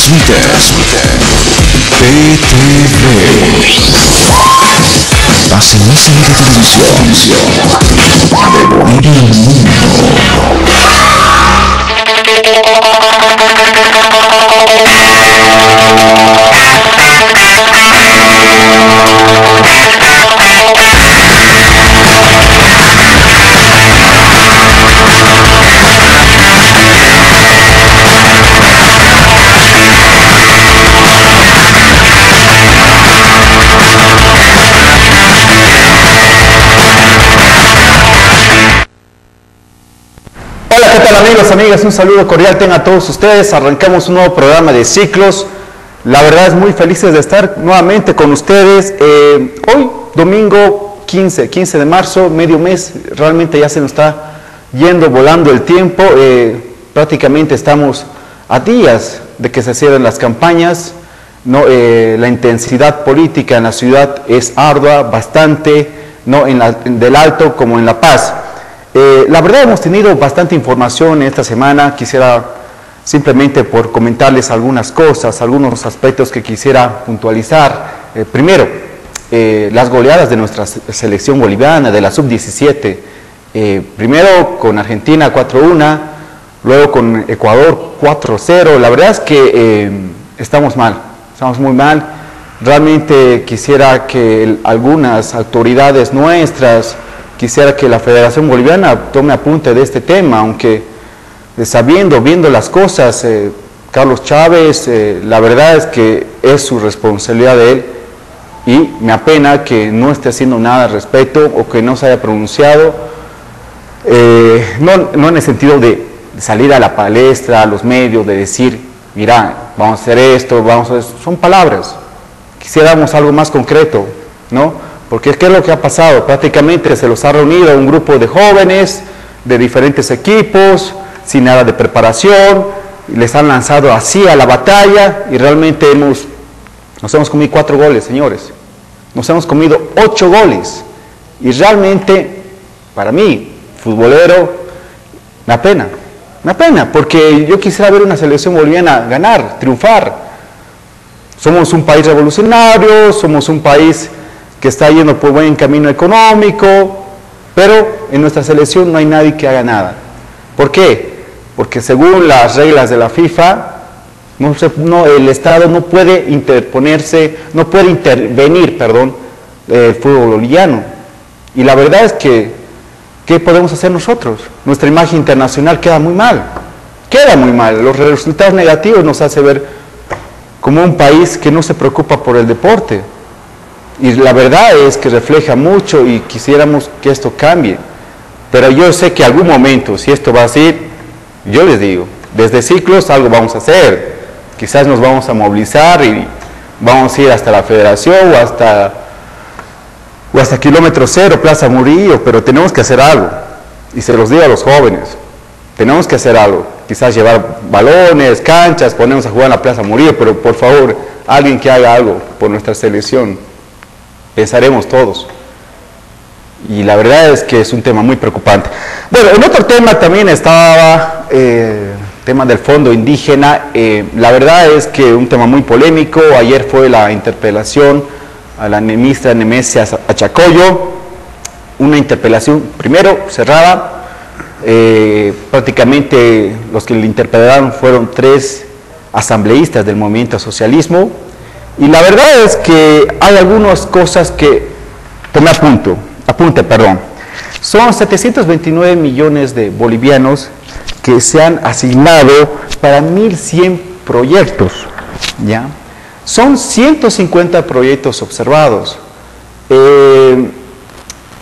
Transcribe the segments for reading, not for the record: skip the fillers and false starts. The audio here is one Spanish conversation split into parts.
Transmite PTV, la ceniza de televisión en el mundo. Hola, ¿qué tal amigos, amigas? Un saludo cordial tengan a todos ustedes. Arrancamos un nuevo programa de Ciclos. La verdad es muy felices de estar nuevamente con ustedes. Hoy, domingo 15 de marzo, medio mes, realmente ya se nos está yendo volando el tiempo. Prácticamente estamos a días de que se cierren las campañas. ¿No? La intensidad política en la ciudad es ardua, bastante, ¿no? Del Alto como en La Paz. La verdad hemos tenido bastante información esta semana. Quisiera simplemente por comentarles algunas cosas, algunos aspectos que quisiera puntualizar. Primero, las goleadas de nuestra selección boliviana, de la sub-17. Primero con Argentina 4-1, luego con Ecuador 4-0. La verdad es que estamos mal, estamos muy mal. Realmente quisiera que algunas autoridades nuestras, quisiera que la Federación Boliviana tome apunte de este tema, aunque viendo las cosas, Carlos Chávez, la verdad es que es su responsabilidad de él y me apena que no esté haciendo nada al respecto o que no se haya pronunciado, no en el sentido de salir a la palestra, a los medios, de decir, mira, vamos a hacer esto, son palabras. Quisiéramos algo más concreto, ¿no? Porque ¿qué es lo que ha pasado? Prácticamente se los ha reunido un grupo de jóvenes de diferentes equipos, sin nada de preparación, les han lanzado así a la batalla y realmente nos hemos comido 4 goles, señores. Nos hemos comido 8 goles. Y realmente, para mí, futbolero, me apena, porque yo quisiera ver una selección boliviana ganar, triunfar. Somos un país revolucionario, somos un país que está yendo por buen camino económico, pero en nuestra selección no hay nadie que haga nada. ¿Por qué? Porque según las reglas de la FIFA, el Estado no puede intervenir, el fútbol boliviano. Y la verdad es que, ¿qué podemos hacer nosotros? Nuestra imagen internacional queda muy mal. Los resultados negativos nos hace ver como un país que no se preocupa por el deporte. Y la verdad es que refleja mucho y quisiéramos que esto cambie. Pero yo sé que algún momento, si esto va a ser, yo les digo, desde Ciclos algo vamos a hacer. Quizás nos vamos a movilizar y vamos a ir hasta la Federación o hasta kilómetro cero, Plaza Murillo, pero tenemos que hacer algo. Y se los digo a los jóvenes, tenemos que hacer algo. Quizás llevar balones, canchas, ponernos a jugar en la Plaza Murillo, pero por favor, alguien que haga algo por nuestra selección. Pensaremos todos. Y la verdad es que es un tema muy preocupante. Bueno, en otro tema también estaba el tema del fondo indígena. La verdad es que un tema muy polémico. Ayer fue la interpelación a la ministra Nemesia Achacoyo. Una interpelación, primero, cerrada. Prácticamente los que le interpelaron fueron 3 asambleístas del movimiento socialismo. Y la verdad es que hay algunas cosas que tomé apunte. Son 729 millones de bolivianos que se han asignado para 1.100 proyectos, ¿ya? Son 150 proyectos observados.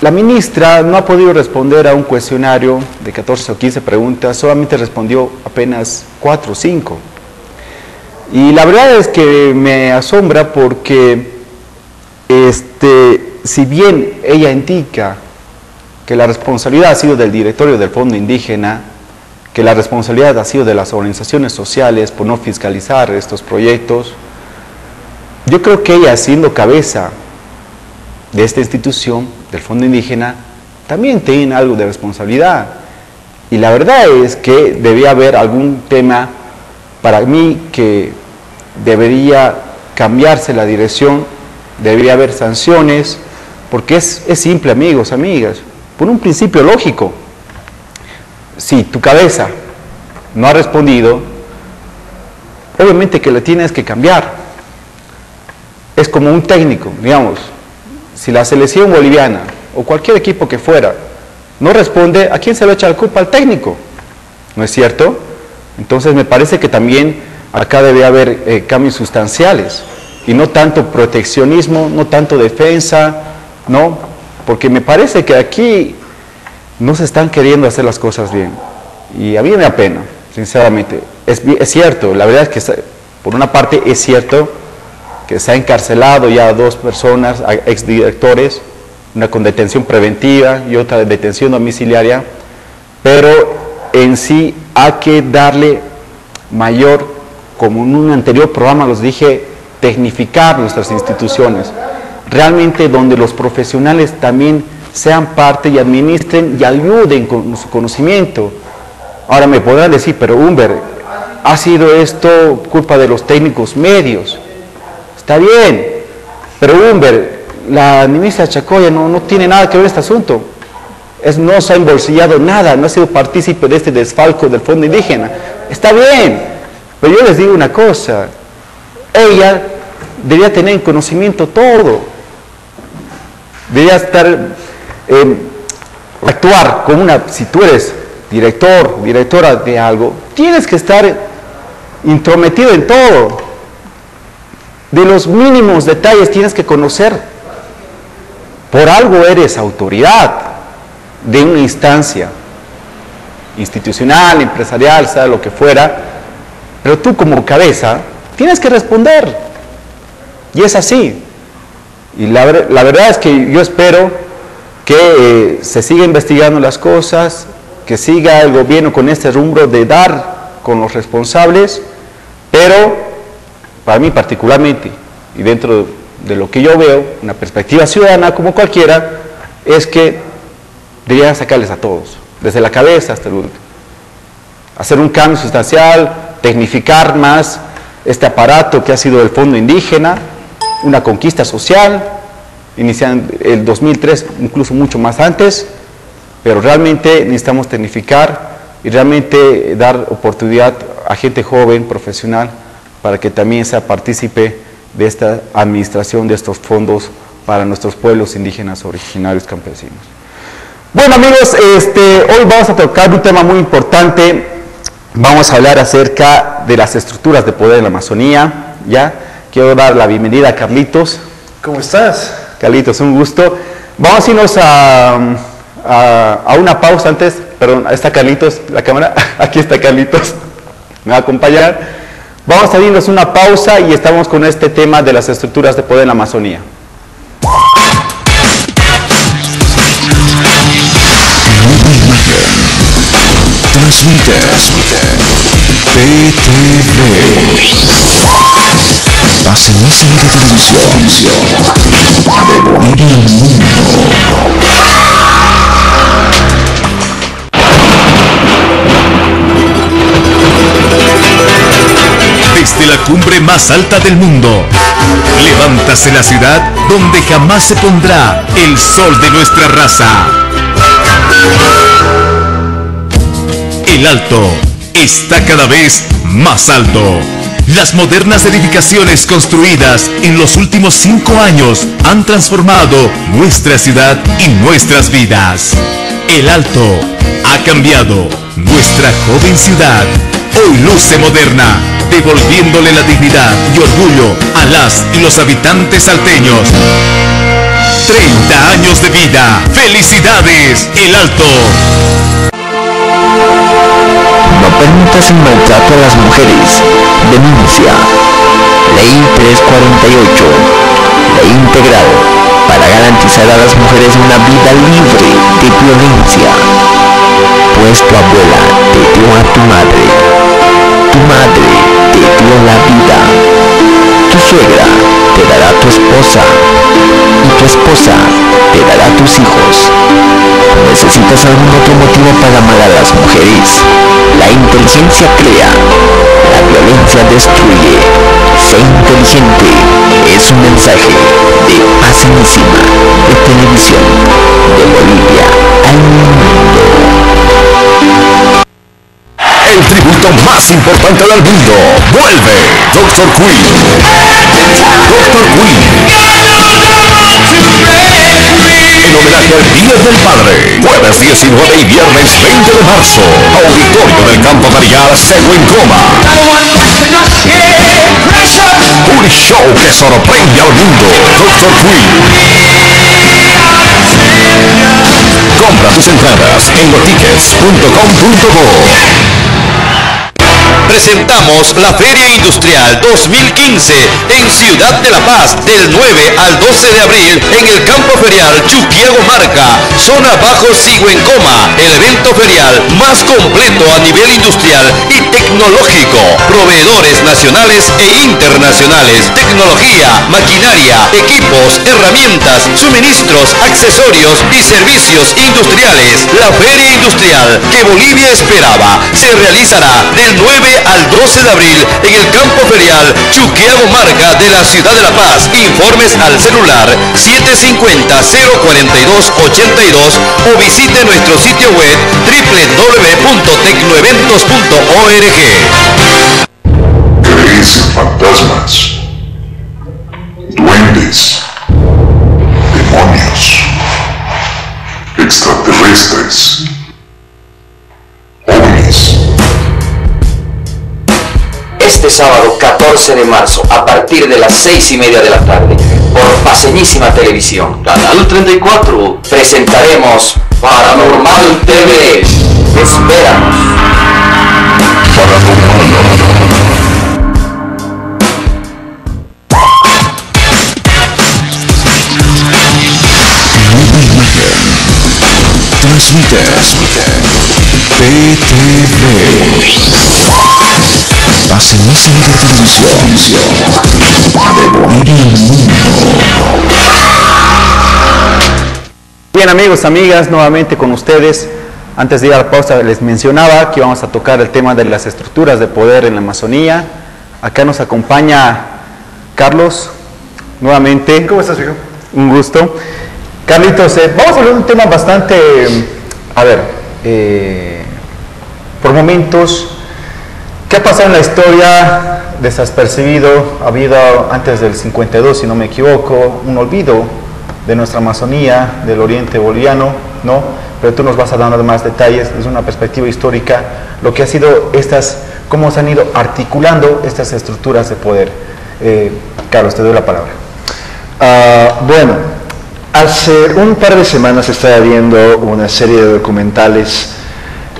La ministra no ha podido responder a un cuestionario de 14 o 15 preguntas, solamente respondió apenas 4 o 5. Y la verdad es que me asombra porque si bien ella indica que la responsabilidad ha sido del directorio del Fondo Indígena, que la responsabilidad ha sido de las organizaciones sociales por no fiscalizar estos proyectos, yo creo que ella, siendo cabeza de esta institución, del Fondo Indígena, también tiene algo de responsabilidad. Y la verdad es que debía haber algún tema para mí que debería cambiarse la dirección, debería haber sanciones, porque es simple, amigos, amigas, por un principio lógico. Si tu cabeza no ha respondido, obviamente que la tienes que cambiar. Es como un técnico, digamos, si la selección boliviana o cualquier equipo que fuera no responde, ¿a quién se le echa la culpa? Al técnico, ¿no es cierto? Entonces me parece que también acá debe haber cambios sustanciales y no tanto proteccionismo, no tanto defensa, ¿no? Porque me parece que aquí no se están queriendo hacer las cosas bien y a mí me da pena, sinceramente. Es cierto, la verdad es que por una parte es cierto que se ha encarcelado ya a 2 personas, a exdirectores, una con detención preventiva y otra de detención domiciliaria, pero en sí hay que darle mayor, como en un anterior programa los dije, tecnificar nuestras instituciones, realmente donde los profesionales también sean parte y administren y ayuden con su conocimiento. Ahora me podrán decir, pero Humber, ¿ha sido esto culpa de los técnicos medios? Está bien, pero Humber, la ministra Chacoya no tiene nada que ver este asunto. No se ha embolsillado nada, no ha sido partícipe de este desfalco del fondo indígena. Está bien, pero yo les digo una cosa, ella debería tener en conocimiento todo, debería actuar como si tú eres director, directora de algo, tienes que estar intrometido en todo, de los mínimos detalles tienes que conocer, por algo eres autoridad de una instancia institucional, empresarial, sea lo que fuera, pero tú como cabeza tienes que responder, y es así. Y la verdad es que yo espero que se siga investigando las cosas, que siga el gobierno con este rumbo de dar con los responsables, pero para mí particularmente, y dentro de lo que yo veo, una perspectiva ciudadana como cualquiera, es que deberían sacarles a todos, desde la cabeza hasta el último. Hacer un cambio sustancial, tecnificar más este aparato que ha sido el fondo indígena, una conquista social, iniciando el 2003, incluso mucho más antes, pero realmente necesitamos tecnificar y realmente dar oportunidad a gente joven, profesional, para que también sea partícipe de esta administración de estos fondos para nuestros pueblos indígenas originarios campesinos. Bueno, amigos, hoy vamos a tocar un tema muy importante. Vamos a hablar acerca de las estructuras de poder en la Amazonía. ¿Ya? Quiero dar la bienvenida a Carlitos. ¿Cómo estás? Carlitos, un gusto. Vamos a irnos a una pausa antes. Perdón, ahí está Carlitos, la cámara. Aquí está Carlitos. Me va a acompañar. Vamos a irnos una pausa y estamos con este tema de las estructuras de poder en la Amazonía. Transmite PTV. Pase misa de televisión. Abrir el mundo. Desde la cumbre más alta del mundo, levántase la ciudad donde jamás se pondrá el sol de nuestra raza. El Alto está cada vez más alto. Las modernas edificaciones construidas en los últimos 5 años han transformado nuestra ciudad y nuestras vidas. El Alto ha cambiado nuestra joven ciudad. Hoy luce moderna, devolviéndole la dignidad y orgullo a las y los habitantes salteños. 30 años de vida. ¡Felicidades, El Alto! No permitas el maltrato a las mujeres. Denuncia. Ley 348. Ley integral para garantizar a las mujeres una vida libre de violencia. Pues tu abuela te dio a tu madre te dio la vida, tu suegra te dará a tu esposa y tu esposa te dará a tus hijos. ¿Necesitas algún otro motivo para amar a las mujeres? La inteligencia crea, la violencia destruye. Sé inteligente es un mensaje de Paz Encima, de televisión, de Bolivia al mundo. El tributo más importante del mundo. Vuelve Dr. Queen. Dr. Queen. En homenaje al Día del Padre. Jueves 19 y viernes 20 de marzo. Auditorio del Campo Ferial Seguro en Coma. Un show que sorprende al mundo. Dr. Queen. Compra tus entradas en lotickets.com.co. Presentamos la Feria Industrial 2015 en Ciudad de La Paz del 9 al 12 de abril en el Campo Ferial Chuquiago Marca, zona Bajo Sigüencoma, el evento ferial más completo a nivel industrial y tecnológico. Proveedores nacionales e internacionales, tecnología, maquinaria, equipos, herramientas, suministros, accesorios y servicios industriales. La Feria Industrial que Bolivia esperaba se realizará del 9 al 12 de abril en el Campo Ferial Chuquiago Marca de la Ciudad de La Paz. Informes al celular 750-042-82 o visite nuestro sitio web www.tecnoeventos.org. ¿Crees en fantasmas, duendes, demonios, extraterrestres, ovnis? Este sábado 14 de marzo, a partir de las 6:30 de la tarde, por Paseñísima Televisión, Canal 34, presentaremos Paranormal TV. Espéranos. Transmite PTV. Paseñísima de televisión de Bolivia al mundo. Bien amigos, amigas, nuevamente con ustedes. Antes de ir a la pausa les mencionaba que íbamos a tocar el tema de las estructuras de poder en la Amazonía. Acá nos acompaña Carlos, nuevamente. ¿Cómo estás, hijo? Un gusto. Carlitos, vamos a hablar de un tema bastante, por momentos, ¿qué ha pasado en la historia? Despercibido, ha habido antes del 52, si no me equivoco, un olvido de nuestra Amazonía, del oriente boliviano, ¿no? Pero tú nos vas a dar más detalles desde una perspectiva histórica, lo que ha sido cómo se han ido articulando estas estructuras de poder. Carlos, te doy la palabra. Bueno, hace un par de semanas estaba viendo una serie de documentales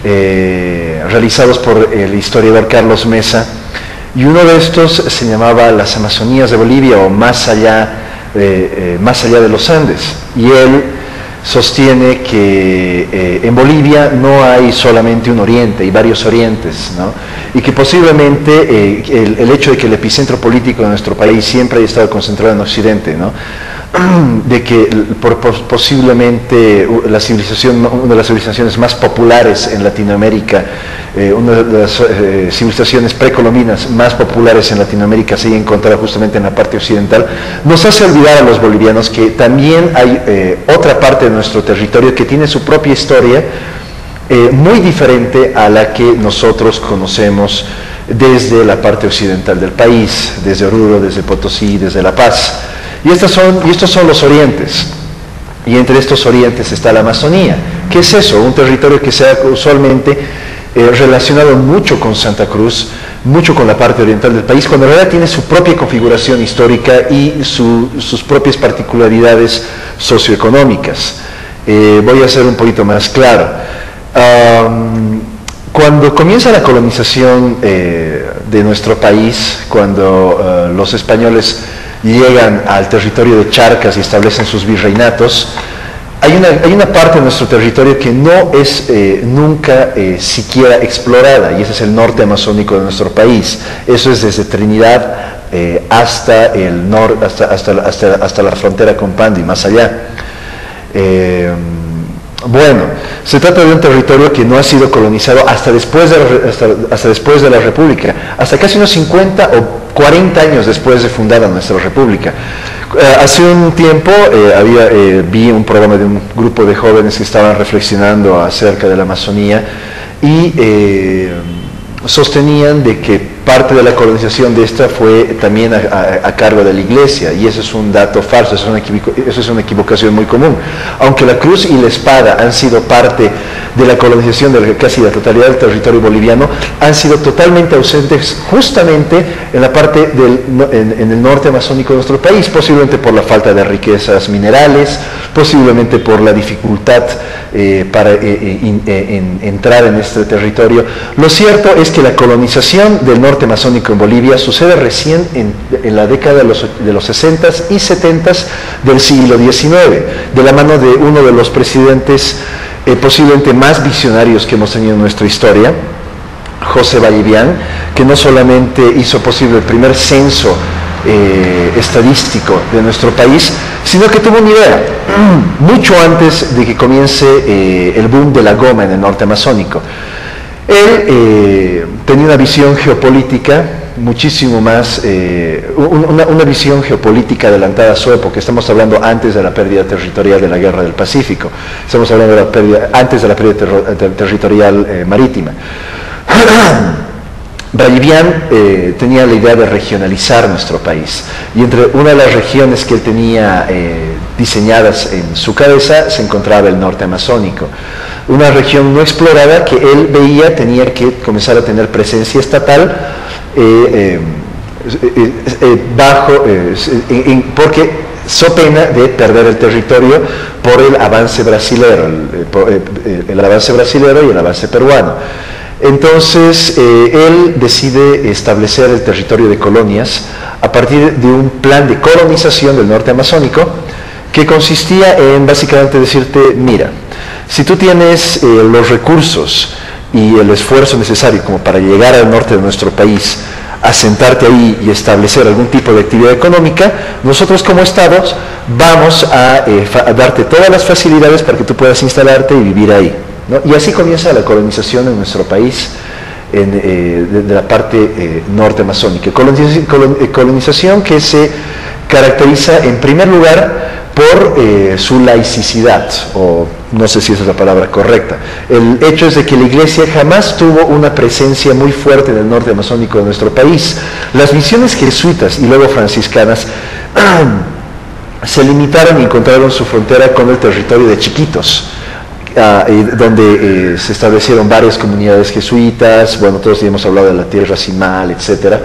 realizados por el historiador Carlos Mesa, y uno de estos se llamaba Las Amazonías de Bolivia, o Más allá de los Andes, y él sostiene que en Bolivia no hay solamente un oriente, hay varios orientes, ¿no? Y que posiblemente el hecho de que el epicentro político de nuestro país siempre haya estado concentrado en Occidente, ¿no? De que posiblemente una de las civilizaciones más populares en Latinoamérica, una de las civilizaciones precolombinas más populares en Latinoamérica se haya encontrado justamente en la parte occidental, nos hace olvidar a los bolivianos que también hay otra parte de nuestro territorio que tiene su propia historia, muy diferente a la que nosotros conocemos desde la parte occidental del país, desde Oruro, desde Potosí, desde La Paz. Y estos son los orientes, y entre estos orientes está la Amazonía. ¿Qué es eso? Un territorio que se ha usualmente relacionado mucho con Santa Cruz, mucho con la parte oriental del país, cuando en realidad tiene su propia configuración histórica y sus propias particularidades socioeconómicas. Voy a ser un poquito más claro. Cuando comienza la colonización de nuestro país, cuando los españoles llegan al territorio de Charcas y establecen sus virreinatos, hay una parte de nuestro territorio que no es nunca siquiera explorada, y ese es el norte amazónico de nuestro país. Eso es desde Trinidad hasta el hasta la frontera con Pando y más allá. Bueno, se trata de un territorio que no ha sido colonizado hasta después de la República, hasta casi unos 50 o 40 años después de fundada nuestra República. Hace un tiempo vi un programa de un grupo de jóvenes que estaban reflexionando acerca de la Amazonía y sostenían de que parte de la colonización de esta fue también a cargo de la Iglesia, y eso es un dato falso, eso es una equivocación muy común. Aunque la cruz y la espada han sido parte de la colonización de casi la totalidad del territorio boliviano, han sido totalmente ausentes justamente en la parte en el norte amazónico de nuestro país, posiblemente por la falta de riquezas minerales, posiblemente por la dificultad para entrar en este territorio. Lo cierto es que la colonización del norte amazónico en Bolivia sucede recién en la década de los 60s y 70s del siglo XIX, de la mano de uno de los presidentes posiblemente más visionarios que hemos tenido en nuestra historia, José Vallivian, que no solamente hizo posible el primer censo estadístico de nuestro país, sino que tuvo una idea mucho antes de que comience el boom de la goma en el norte amazónico. Él tenía una visión geopolítica muchísimo más, una visión geopolítica adelantada a su época. Estamos hablando antes de la pérdida territorial de la Guerra del Pacífico, estamos hablando de antes de la pérdida territorial marítima. Vallivian tenía la idea de regionalizar nuestro país, y entre una de las regiones que él tenía diseñadas en su cabeza se encontraba el norte amazónico, una región no explorada que él veía tenía que comenzar a tener presencia estatal porque so pena de perder el territorio por el avance brasilero, el avance brasilero y el avance peruano. Entonces él decide establecer el territorio de colonias a partir de un plan de colonización del norte amazónico que consistía en básicamente decirte: mira, si tú tienes los recursos y el esfuerzo necesario como para llegar al norte de nuestro país, asentarte ahí y establecer algún tipo de actividad económica, nosotros como Estados vamos a darte todas las facilidades para que tú puedas instalarte y vivir ahí, ¿no? Y así comienza la colonización en nuestro país, de la parte norte amazónica. Colonización que se caracteriza en primer lugar por su laicidad, o no sé si esa es la palabra correcta. El hecho es de que la Iglesia jamás tuvo una presencia muy fuerte en el norte amazónico de nuestro país. Las misiones jesuitas y luego franciscanas se limitaron y encontraron su frontera con el territorio de Chiquitos, donde se establecieron varias comunidades jesuitas. Bueno, todos ya hemos hablado de la tierra cimal, etcétera.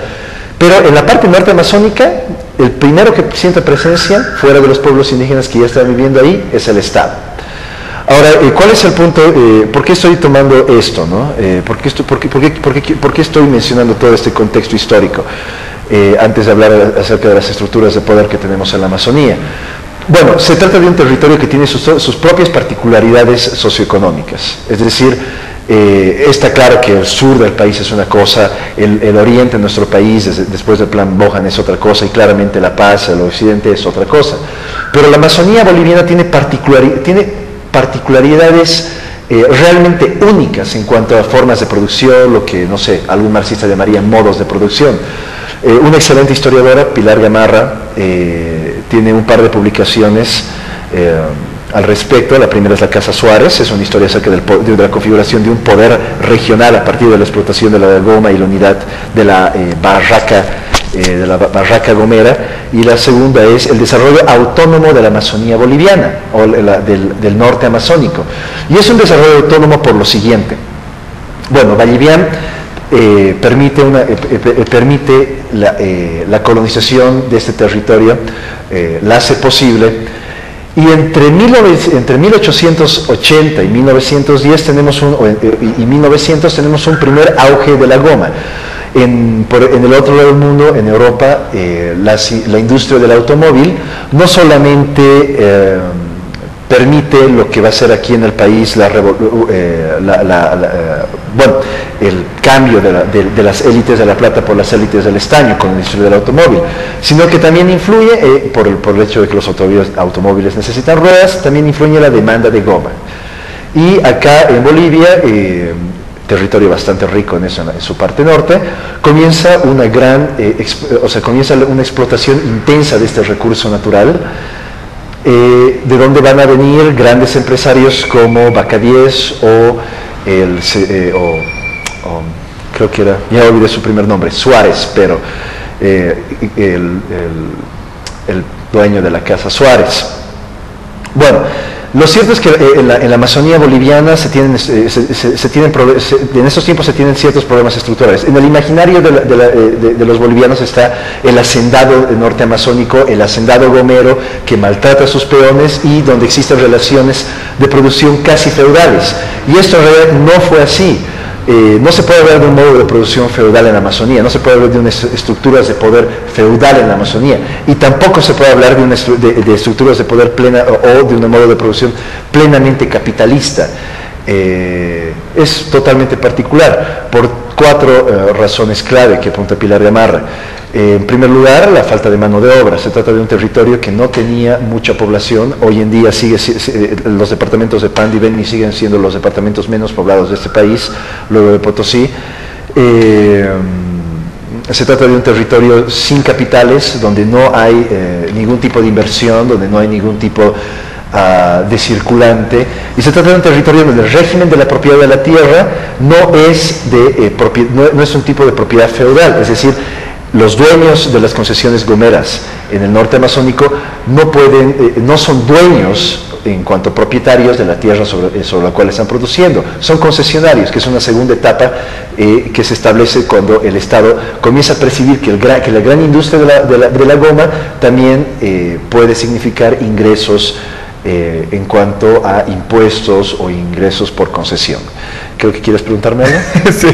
Pero en la parte norte amazónica, el primero que siente presencia, fuera de los pueblos indígenas que ya están viviendo ahí, es el Estado. Ahora, ¿cuál es el punto? ¿Por qué estoy tomando esto, no? ¿Por qué estoy mencionando todo este contexto histórico antes de hablar acerca de las estructuras de poder que tenemos en la Amazonía? Bueno, se trata de un territorio que tiene sus propias particularidades socioeconómicas, es decir, está claro que el sur del país es una cosa, el oriente de nuestro país después del plan Bohan es otra cosa, y claramente La Paz, el occidente, es otra cosa. Pero la Amazonía boliviana tiene particularidades realmente únicas en cuanto a formas de producción, lo que, no sé, algún marxista llamaría modos de producción. Una excelente historiadora, Pilar Gamarra, tiene un par de publicaciones al respecto. La primera es La Casa Suárez, es una historia acerca de la configuración de un poder regional a partir de la explotación de la goma y la unidad de la barraca gomera, y la segunda es el desarrollo autónomo de la Amazonía boliviana, o del norte amazónico. Y es un desarrollo autónomo por lo siguiente. Bueno, Vallivian permite la colonización de este territorio, la hace posible. Y entre 1880 y 1910 tenemos y 1900 tenemos un primer auge de la goma. En el otro lado del mundo, en Europa, la industria del automóvil no solamente permite lo que va a ser aquí en el país el cambio de las élites de la plata por las élites del estaño con la industria del automóvil, sino que también influye, por el hecho de que los automóviles necesitan ruedas, también influye la demanda de goma. Y acá en Bolivia, territorio bastante rico en eso, en su parte norte, comienza una comienza una explotación intensa de este recurso natural, de donde van a venir grandes empresarios como Bacadíes o creo que era, ya olvidé su primer nombre, Suárez, pero el dueño de la casa Suárez. Bueno, lo cierto es que en la Amazonía boliviana en estos tiempos se tienen ciertos problemas estructurales. En el imaginario de los bolivianos está el hacendado norte amazónico, el hacendado gomero que maltrata a sus peones y donde existen relaciones de producción casi feudales. Y esto en realidad no fue así. No se puede hablar de un modo de producción feudal en la Amazonía, no se puede hablar de unas estructuras de poder feudal en la Amazonía, y tampoco se puede hablar de estructuras de poder plena o de un modo de producción plenamente capitalista. Es totalmente particular por 4 razones clave que apunta Pilar de Amarra. En primer lugar, la falta de mano de obra. Se trata de un territorio que no tenía mucha población. Hoy en día los departamentos de Pando y Beni siguen siendo los departamentos menos poblados de este país, luego de Potosí. Se trata de un territorio sin capitales, donde no hay ningún tipo de inversión, donde no hay ningún tipo de circulante, y se trata de un territorio donde el régimen de la propiedad de la tierra no es un tipo de propiedad feudal, es decir, los dueños de las concesiones gomeras en el norte amazónico no son dueños en cuanto a propietarios de la tierra sobre la cual están produciendo, son concesionarios, que es una segunda etapa que se establece cuando el Estado comienza a percibir que la gran industria de la goma también puede significar ingresos en cuanto a impuestos o ingresos por concesión. Creo que quieres preguntarme algo. Sí.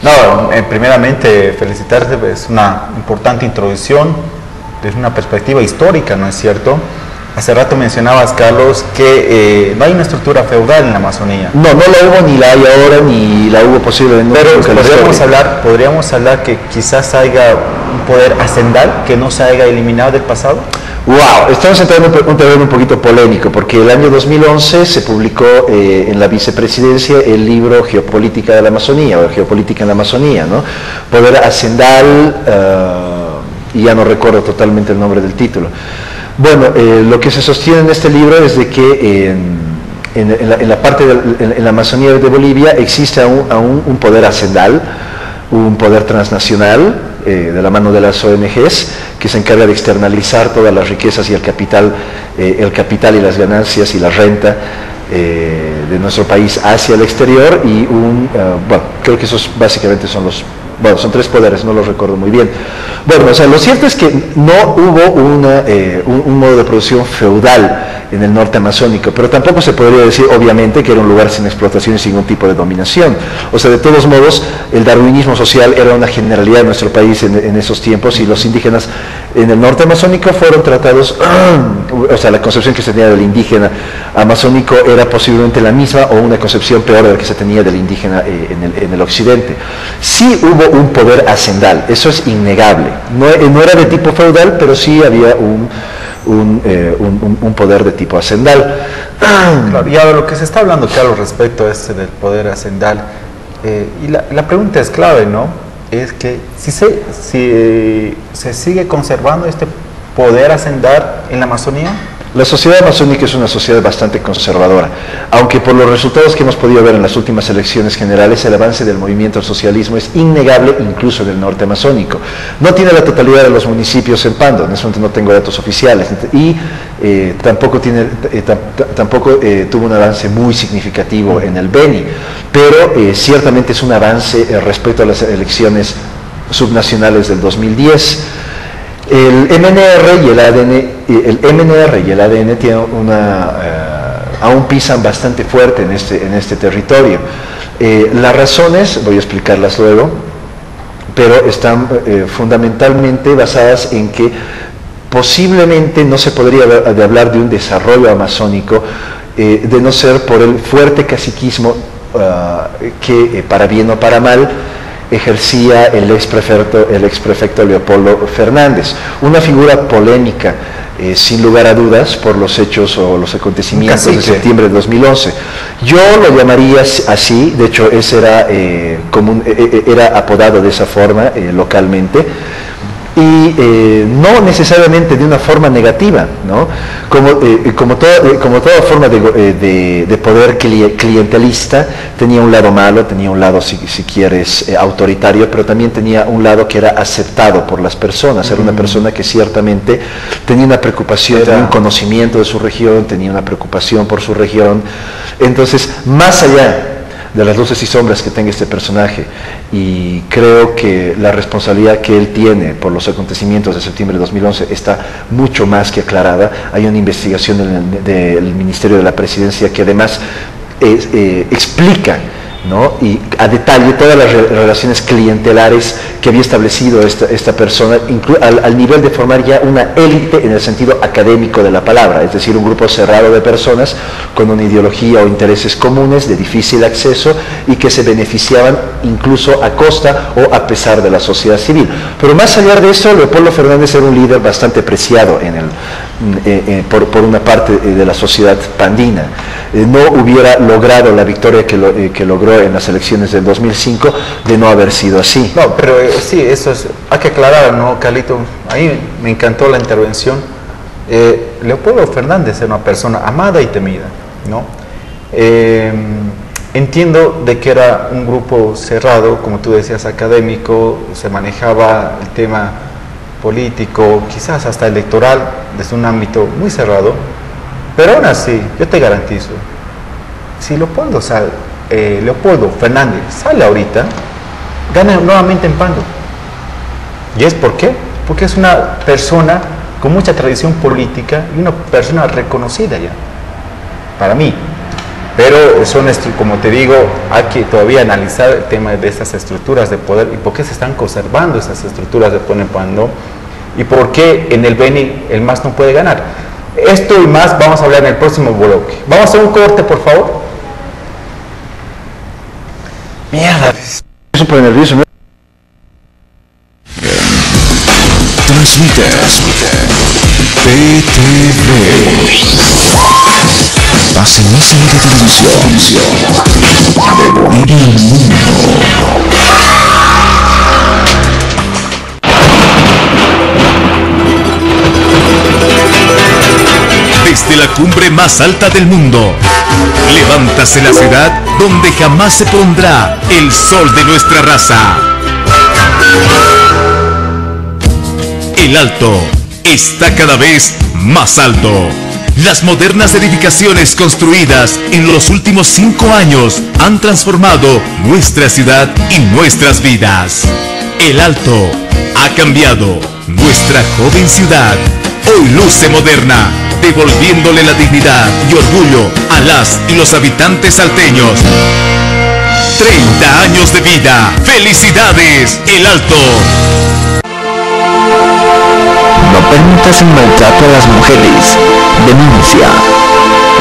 No, primeramente felicitarte, es una importante introducción desde una perspectiva histórica, ¿no es cierto? Hace rato mencionabas, Carlos, que no hay una estructura feudal en la Amazonía. No la hubo, ni la hay ahora, ni la hubo posiblemente. Pero podríamos hablar que quizás haya un poder hacendal que no se haya eliminado del pasado. Wow, estamos entrando en un terreno un poquito polémico, porque el año 2011 se publicó en la vicepresidencia el libro Geopolítica de la Amazonía, o Geopolítica en la Amazonía, ¿no? Poder hacendal, y ya no recuerdo totalmente el nombre del título. Bueno, lo que se sostiene en este libro es de que en la Amazonía de Bolivia existe aún un poder hacendal, un poder transnacional, de la mano de las ONGs, que se encarga de externalizar todas las riquezas y el capital y las ganancias y la renta de nuestro país hacia el exterior, y creo que esos básicamente son son 3 poderes, no los recuerdo muy bien. Bueno, o sea, lo cierto es que no hubo un modo de producción feudal en el norte amazónico, pero tampoco se podría decir, obviamente, que era un lugar sin explotación y sin ningún tipo de dominación. O sea, de todos modos, el darwinismo social era una generalidad en nuestro país en esos tiempos, y los indígenas en el norte amazónico fueron tratados, o sea, la concepción que se tenía del indígena amazónico era posiblemente la misma o una concepción peor de la que se tenía del indígena en el occidente. Sí hubo un poder hacendal, eso es innegable. No era de tipo feudal, pero sí había un poder de tipo hacendal. Claro, y ahora lo que se está hablando, Carlos, respecto a del poder hacendal, y la pregunta es clave, ¿no? Es que si se sigue conservando este poder hacendal en la Amazonía. La sociedad amazónica es una sociedad bastante conservadora, aunque por los resultados que hemos podido ver en las últimas elecciones generales, el avance del movimiento al socialismo es innegable, incluso en el norte amazónico. No tiene la totalidad de los municipios en Pando, en ese momento no tengo datos oficiales, y tampoco tuvo un avance muy significativo en el Beni, pero ciertamente es un avance respecto a las elecciones subnacionales del 2010. El MNR y el ADN tienen aún pisan bastante fuerte en este territorio. Las razones, voy a explicarlas luego, pero están fundamentalmente basadas en que posiblemente no se podría hablar de un desarrollo amazónico de no ser por el fuerte caciquismo que, para bien o para mal, ejercía el exprefecto Leopoldo Fernández, una figura polémica, sin lugar a dudas, por los hechos o los acontecimientos de septiembre de 2011. Yo lo llamaría así, de hecho ese era apodado de esa forma localmente, y no necesariamente de una forma negativa, ¿no? Como toda forma de poder clientelista, tenía un lado malo, tenía un lado, si quieres, autoritario, pero también tenía un lado que era aceptado por las personas. Era una persona que ciertamente tenía una preocupación, tenía un conocimiento de su región, tenía una preocupación por su región. Entonces, más allá de las luces y sombras que tenga este personaje, y creo que la responsabilidad que él tiene por los acontecimientos de septiembre de 2011 está mucho más que aclarada. Hay una investigación del Ministerio de la Presidencia que además explica, ¿no?, y a detalle todas las relaciones clientelares que había establecido esta persona, al nivel de formar ya una élite en el sentido académico de la palabra, es decir, un grupo cerrado de personas con una ideología o intereses comunes de difícil acceso y que se beneficiaban incluso a costa o a pesar de la sociedad civil. Pero más allá de eso, Leopoldo Fernández era un líder bastante preciado por una parte de la sociedad pandina. No hubiera logrado la victoria que logró en las elecciones del 2005 de no haber sido así. No, pero sí, eso hay que aclarar, ¿no, Carlito? A mí me encantó la intervención. Leopoldo Fernández era una persona amada y temida, ¿no? Entiendo de que era un grupo cerrado, como tú decías, académico, se manejaba el tema político, quizás hasta electoral, desde un ámbito muy cerrado, pero aún así, yo te garantizo, si Leopoldo Fernández sale ahorita, gana nuevamente en Pando. ¿Y es por qué? Porque es una persona con mucha tradición política y una persona reconocida ya, para mí. Pero son, como te digo, hay que todavía analizar el tema de estas estructuras de poder y por qué se están conservando esas estructuras de poder en Pando y por qué en el Beni el MAS no puede ganar. Esto y más vamos a hablar en el próximo bloque. Vamos a hacer un corte, por favor. Mierda. Eso por nervioso, ¿no? Transmite PTV. Paseñísima de televisión. De Bolivia al mundo. Desde la cumbre más alta del mundo, levántase la ciudad donde jamás se pondrá el sol de nuestra raza. El Alto está cada vez más alto. Las modernas edificaciones construidas en los últimos 5 años han transformado nuestra ciudad y nuestras vidas. El Alto ha cambiado nuestra joven ciudad. Hoy luce moderna, devolviéndole la dignidad y orgullo a las y los habitantes salteños. 30 años de vida. ¡Felicidades, El Alto! No permitas el maltrato a las mujeres. Denuncia.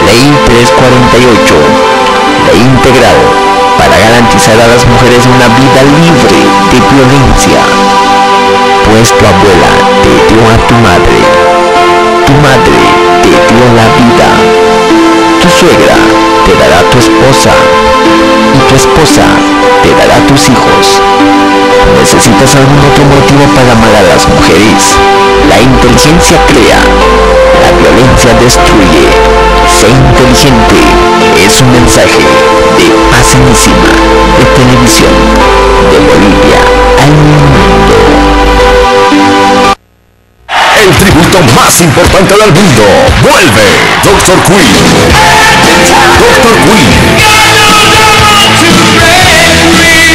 Ley 348. Ley integral para garantizar a las mujeres una vida libre de violencia. Pues tu abuela te dio a tu madre te dio la vida, tu suegra te dará a tu esposa y tu esposa te dará a tus hijos. ¿Necesitas algún otro motivo para amar a las mujeres? La inteligencia crea, la violencia destruye. Sé inteligente es un mensaje de Paseñísima de Televisión de Bolivia al mundo. El tributo más importante del mundo. Vuelve Dr. Queen. Dr. Queen.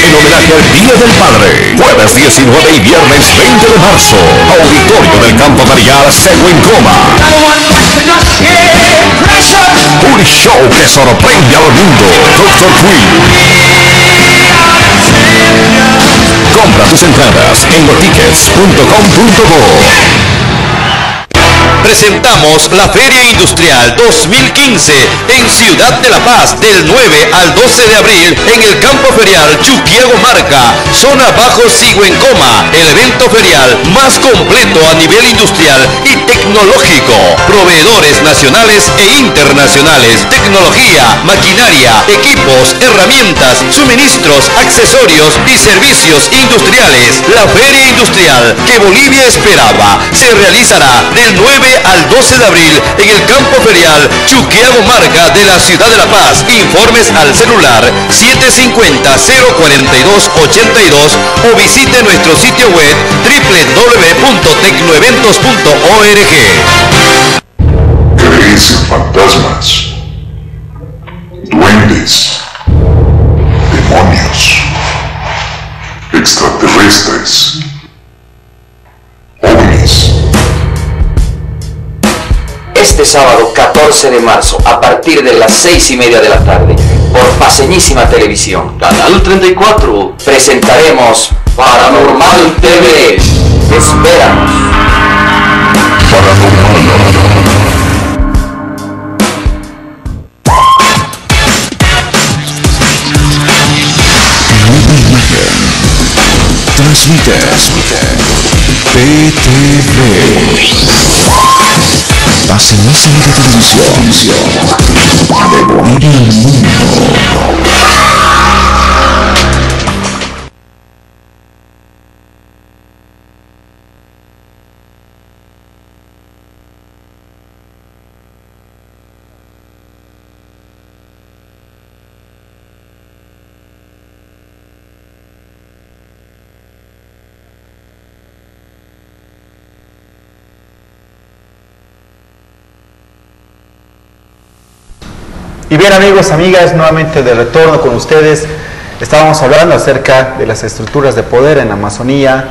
En homenaje al Día del Padre. Jueves 19 y viernes 20 de marzo. Auditorio del Campo Marial, Seguin Coma. Un show que sorprende al mundo. Dr. Queen. Compra tus entradas en lotickets.com.bo. presentamos la Feria Industrial 2015 en Ciudad de La Paz del 9 al 12 de abril en el campo ferial Chuquiago Marca, zona Bajo Sigüencoma, el evento ferial más completo a nivel industrial y tecnológico. Proveedores nacionales e internacionales, tecnología, maquinaria, equipos, herramientas, suministros, accesorios y servicios industriales. La Feria Industrial que Bolivia esperaba se realizará del 9 al 12 de abril en el campo ferial Chuquiago Marca de la ciudad de La Paz. Informes al celular 750-042-82 o visite nuestro sitio web www.tecnoeventos.org. ¿Crees en fantasmas, duendes, demonios, extraterrestres, ovnis? Este sábado 14 de marzo, a partir de las 6:30 de la tarde, por Paseñísima Televisión, Canal 34, presentaremos Paranormal TV. Espéranos. Transmite PTV. Paseñísima de Televisión. De Bolivia al mundo. Y bien, amigos, amigas, nuevamente de retorno con ustedes. Estábamos hablando acerca de las estructuras de poder en la Amazonía.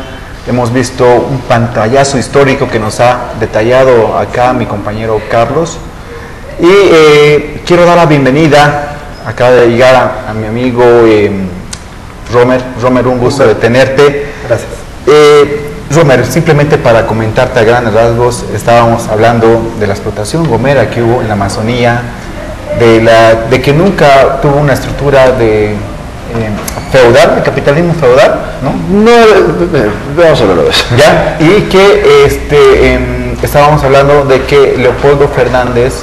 Hemos visto un pantallazo histórico que nos ha detallado acá mi compañero Carlos. Y quiero dar la bienvenida, acaba de llegar a mi amigo Romer. Romer, un gusto de tenerte. Gracias. Romer, simplemente para comentarte a grandes rasgos, estábamos hablando de la explotación gomera que hubo en la Amazonía, de que nunca tuvo una estructura de feudal, de capitalismo feudal, ¿no? No, vamos a hablar de eso. ¿Ya? Y que estábamos hablando de que Leopoldo Fernández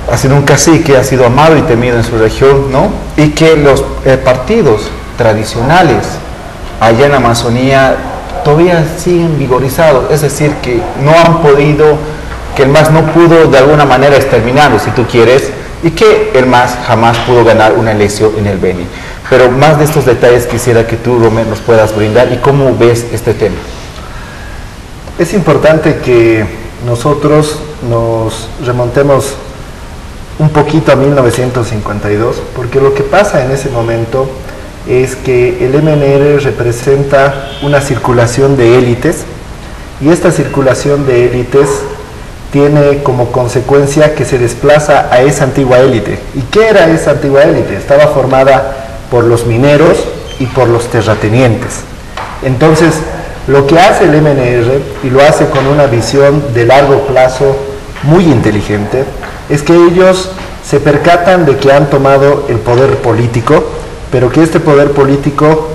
ha sido un cacique, ha sido amado y temido en su región, ¿no? Y que los partidos tradicionales allá en la Amazonía todavía siguen vigorizados, es decir, que no han podido, que el MAS no pudo de alguna manera exterminarlo, si tú quieres, y que el MAS jamás pudo ganar una elección en el Beni. Pero más de estos detalles quisiera que tú, Romer, nos puedas brindar y cómo ves este tema. Es importante que nosotros nos remontemos un poquito a 1952, porque lo que pasa en ese momento es que el MNR representa una circulación de élites, y esta circulación de élites tiene como consecuencia que se desplaza a esa antigua élite. ¿Y qué era esa antigua élite? Estaba formada por los mineros y por los terratenientes. Entonces, lo que hace el MNR, y lo hace con una visión de largo plazo muy inteligente, es que ellos se percatan de que han tomado el poder político, pero que este poder político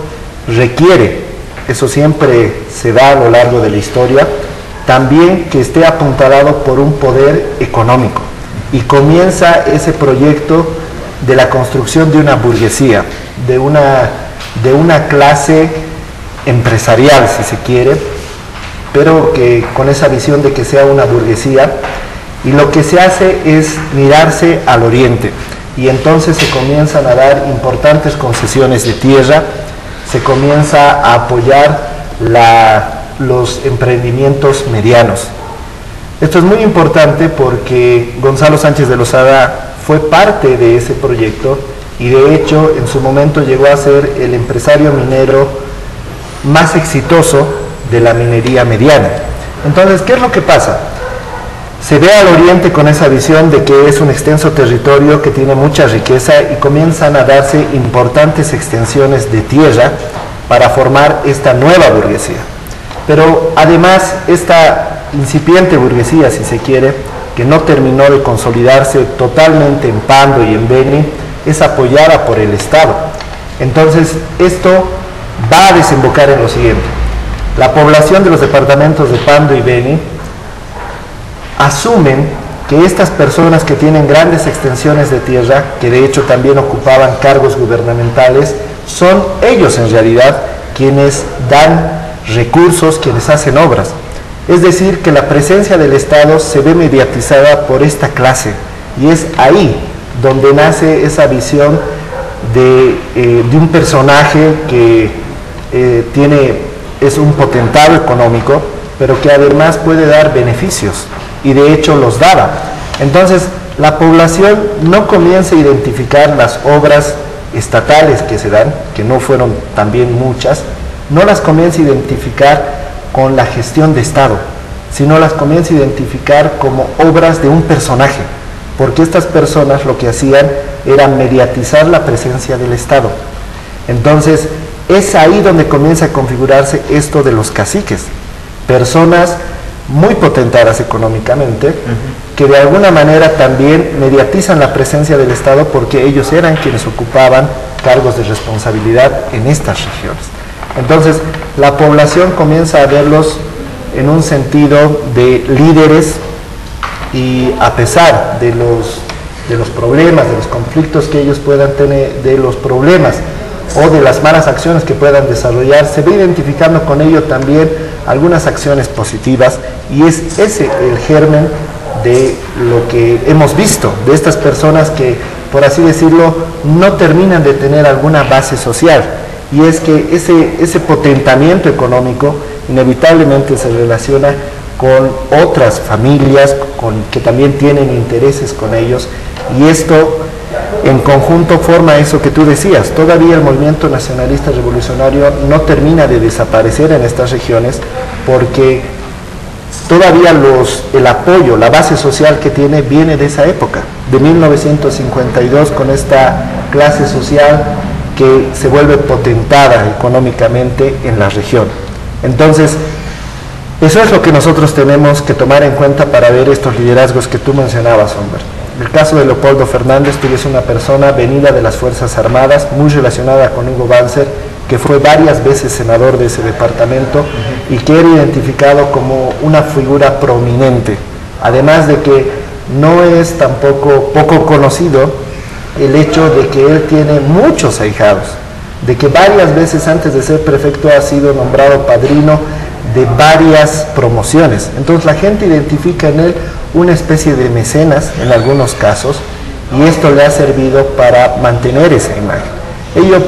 requiere, eso siempre se da a lo largo de la historia, también que esté apuntalado por un poder económico. Y comienza ese proyecto de la construcción de una burguesía, de una clase empresarial, si se quiere, pero que con esa visión de que sea una burguesía. Y lo que se hace es mirarse al oriente, y entonces se comienzan a dar importantes concesiones de tierra, se comienza a apoyar los emprendimientos medianos. Esto es muy importante porque Gonzalo Sánchez de Lozada fue parte de ese proyecto, y de hecho en su momento llegó a ser el empresario minero más exitoso de la minería mediana. Entonces, ¿qué es lo que pasa? Se ve al oriente con esa visión de que es un extenso territorio que tiene mucha riqueza, y comienzan a darse importantes extensiones de tierra para formar esta nueva burguesía. Pero además esta incipiente burguesía, si se quiere, que no terminó de consolidarse totalmente en Pando y en Beni, es apoyada por el Estado. Entonces, esto va a desembocar en lo siguiente. La población de los departamentos de Pando y Beni asumen que estas personas que tienen grandes extensiones de tierra, que de hecho también ocupaban cargos gubernamentales, son ellos en realidad quienes dan recursos, quienes hacen obras. Es decir, que la presencia del Estado se ve mediatizada por esta clase, y es ahí donde nace esa visión de un personaje que es un potentado económico, pero que además puede dar beneficios, y de hecho los daba. Entonces, la población no comienza a identificar las obras estatales que se dan, que no fueron también muchas, no las comienza a identificar con la gestión de Estado, sino las comienza a identificar como obras de un personaje, porque estas personas lo que hacían era mediatizar la presencia del Estado. Entonces, es ahí donde comienza a configurarse esto de los caciques, personas muy potentadas económicamente, que de alguna manera también mediatizan la presencia del Estado porque ellos eran quienes ocupaban cargos de responsabilidad en estas regiones. Entonces, la población comienza a verlos en un sentido de líderes, y a pesar de los problemas, de los conflictos que ellos puedan tener, de los problemas o de las malas acciones que puedan desarrollar, se ve identificando con ello también algunas acciones positivas, y es ese el germen de lo que hemos visto, de estas personas que, por así decirlo, no terminan de tener alguna base social, y es que ese potentamiento económico inevitablemente se relaciona con otras familias que también tienen intereses con ellos, y esto en conjunto forma eso que tú decías. Todavía el movimiento nacionalista revolucionario no termina de desaparecer en estas regiones, porque todavía el apoyo, la base social que tiene viene de esa época, de 1952, con esta clase social que se vuelve potentada económicamente en la región. Entonces, eso es lo que nosotros tenemos que tomar en cuenta para ver estos liderazgos que tú mencionabas, Humbert. El caso de Leopoldo Fernández, que es una persona venida de las Fuerzas Armadas, muy relacionada con Hugo Banzer, que fue varias veces senador de ese departamento y que era identificado como una figura prominente. Además de que no es tampoco poco conocido el hecho de que él tiene muchos ahijados, de que varias veces antes de ser prefecto ha sido nombrado padrino de varias promociones. Entonces la gente identifica en él una especie de mecenas en algunos casos, y esto le ha servido para mantener esa imagen. Ello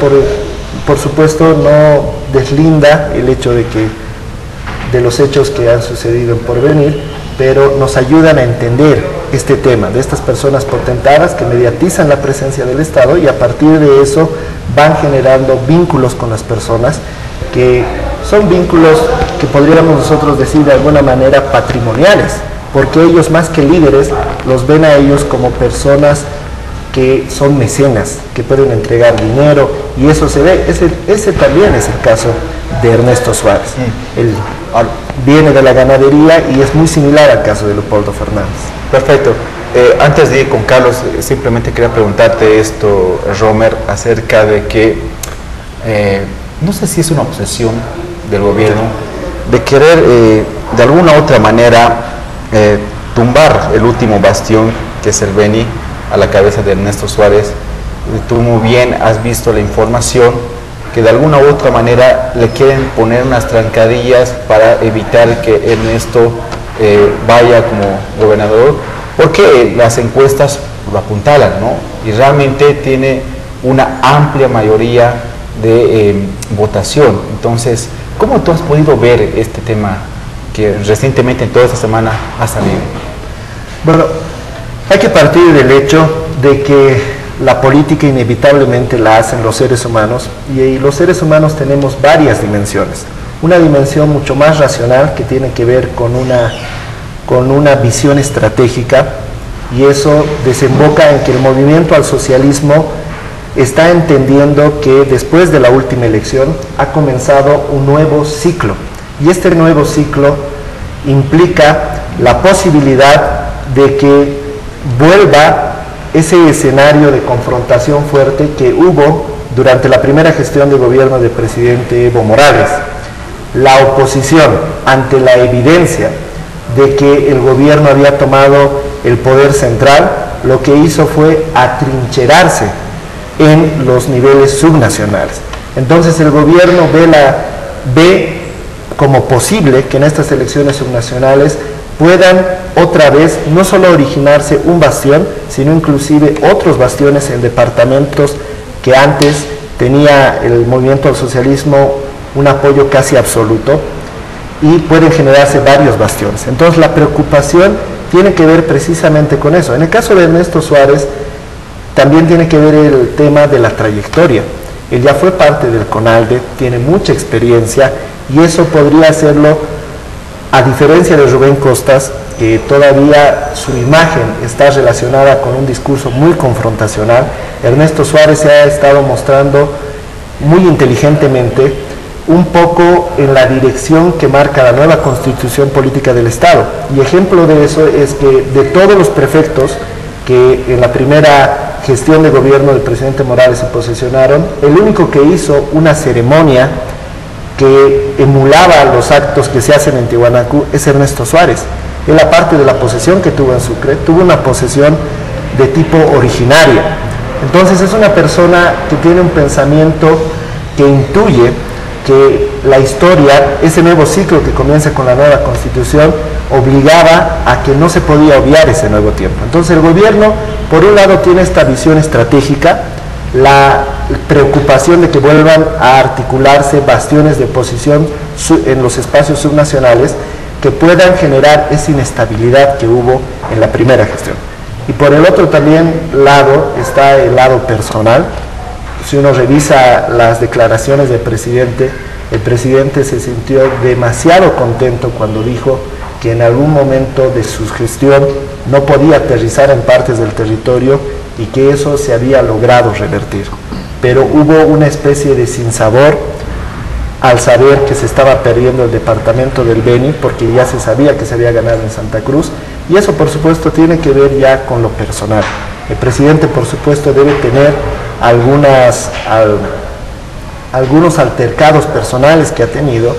por supuesto no deslinda el hecho de los hechos que han sucedido en Porvenir, pero nos ayudan a entender este tema de estas personas potentadas que mediatizan la presencia del Estado, y a partir de eso van generando vínculos con las personas, que son vínculos que podríamos nosotros decir de alguna manera patrimoniales, porque ellos, más que líderes, los ven a ellos como personas que son mecenas, que pueden entregar dinero, y eso se ve. Ese también es el caso de Ernesto Suárez. Él viene de la ganadería y es muy similar al caso de Leopoldo Fernández. Perfecto. Antes de ir con Carlos, simplemente quería preguntarte esto, Romer, acerca de que no sé si es una obsesión del gobierno de querer de alguna u otra manera tumbar el último bastión, que es el Beni, a la cabeza de Ernesto Suárez. Tú muy bien has visto la información, que de alguna u otra manera le quieren poner unas trancadillas para evitar que Ernesto vaya como gobernador, porque las encuestas lo apuntalan, ¿no? Y realmente tiene una amplia mayoría de votación. Entonces, ¿cómo tú has podido ver este tema que recientemente, en toda esta semana, ha salido? Bueno, hay que partir del hecho de que la política inevitablemente la hacen los seres humanos, y los seres humanos tenemos varias dimensiones. Una dimensión mucho más racional, que tiene que ver con una visión estratégica, y eso desemboca en que el movimiento al socialismo está entendiendo que después de la última elección ha comenzado un nuevo ciclo, y este nuevo ciclo implica la posibilidad de que vuelva ese escenario de confrontación fuerte que hubo durante la primera gestión de gobierno del presidente Evo Morales. La oposición, ante la evidencia de que el gobierno había tomado el poder central, lo que hizo fue atrincherarse en los niveles subnacionales. Entonces el gobierno ve como posible que en estas elecciones subnacionales puedan otra vez no solo originarse un bastión, sino inclusive otros bastiones en departamentos que antes tenía el movimiento al socialismo un apoyo casi absoluto, y pueden generarse varios bastiones. Entonces la preocupación tiene que ver precisamente con eso. En el caso de Ernesto Suárez también tiene que ver el tema de la trayectoria. Él ya fue parte del CONALDE, tiene mucha experiencia, y eso podría hacerlo, a diferencia de Rubén Costas, que todavía su imagen está relacionada con un discurso muy confrontacional. Ernesto Suárez se ha estado mostrando muy inteligentemente un poco en la dirección que marca la nueva constitución política del Estado. Y ejemplo de eso es que de todos los prefectos que en la primera gestión de gobierno del presidente Morales se posesionaron, el único que hizo una ceremonia que emulaba los actos que se hacen en Tiwanaku es Ernesto Suárez. Él, aparte de la posesión que tuvo en Sucre, tuvo una posesión de tipo originaria. Entonces es una persona que tiene un pensamiento que intuye que la historia, ese nuevo ciclo que comienza con la nueva constitución, obligaba a que no se podía obviar ese nuevo tiempo. Entonces el gobierno, por un lado, tiene esta visión estratégica, la preocupación de que vuelvan a articularse bastiones de oposición en los espacios subnacionales que puedan generar esa inestabilidad que hubo en la primera gestión. Y por el otro también lado está el lado personal. Si uno revisa las declaraciones del presidente, el presidente se sintió demasiado contento cuando dijo que en algún momento de su gestión no podía aterrizar en partes del territorio y que eso se había logrado revertir. Pero hubo una especie de sinsabor al saber que se estaba perdiendo el departamento del Beni, porque ya se sabía que se había ganado en Santa Cruz, y eso por supuesto tiene que ver ya con lo personal. El presidente por supuesto debe tener algunos altercados personales que ha tenido,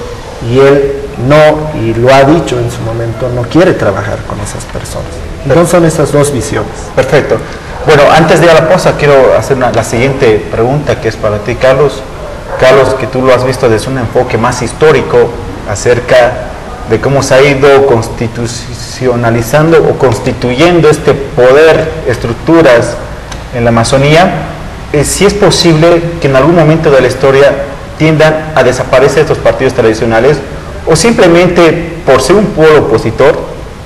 y él no, y lo ha dicho en su momento, no quiere trabajar con esas personas. Entonces son esas dos visiones. Perfecto. Bueno, antes de ir a la pausa, quiero hacer la siguiente pregunta, que es para ti, Carlos. Carlos, que tú lo has visto desde un enfoque más histórico acerca de cómo se ha ido constitucionalizando o constituyendo este poder, estructuras en la Amazonía. Si es posible que en algún momento de la historia tiendan a desaparecer estos partidos tradicionales, o simplemente por ser un polo opositor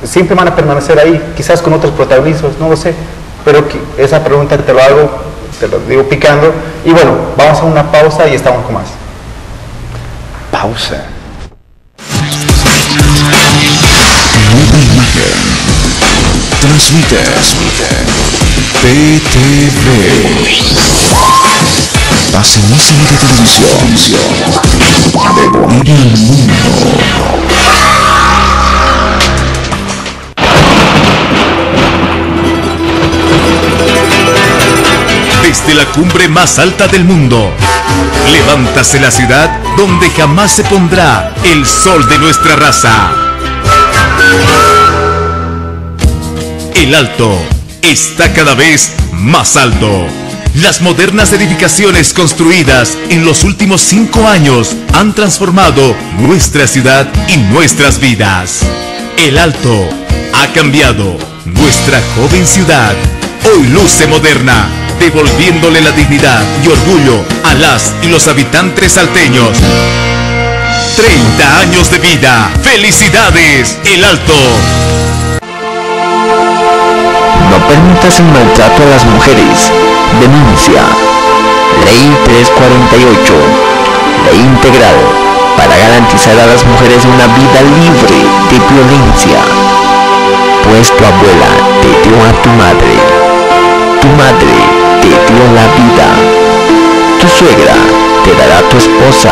siempre van a permanecer ahí, quizás con otros protagonistas, no lo sé, pero esa pregunta te lo digo picando. Y bueno, vamos a una pausa y estamos con más. Pausa. Nueva imagen. Transmite PTV. Pasenísima de televisión. De Bolivia al mundo. Desde la cumbre más alta del mundo, levántase la ciudad donde jamás se pondrá el sol de nuestra raza. El Alto está cada vez más alto. Las modernas edificaciones construidas en los últimos 5 años han transformado nuestra ciudad y nuestras vidas. El Alto ha cambiado nuestra joven ciudad. Hoy luce moderna, devolviéndole la dignidad y orgullo a las y los habitantes salteños. 30 años de vida. ¡Felicidades, El Alto! No permitas el maltrato a las mujeres. Denuncia. Ley 348. Ley integral para garantizar a las mujeres una vida libre de violencia. Pues tu abuela te dio a tu madre. Tu madre te dio la vida. Tu suegra te dará a tu esposa.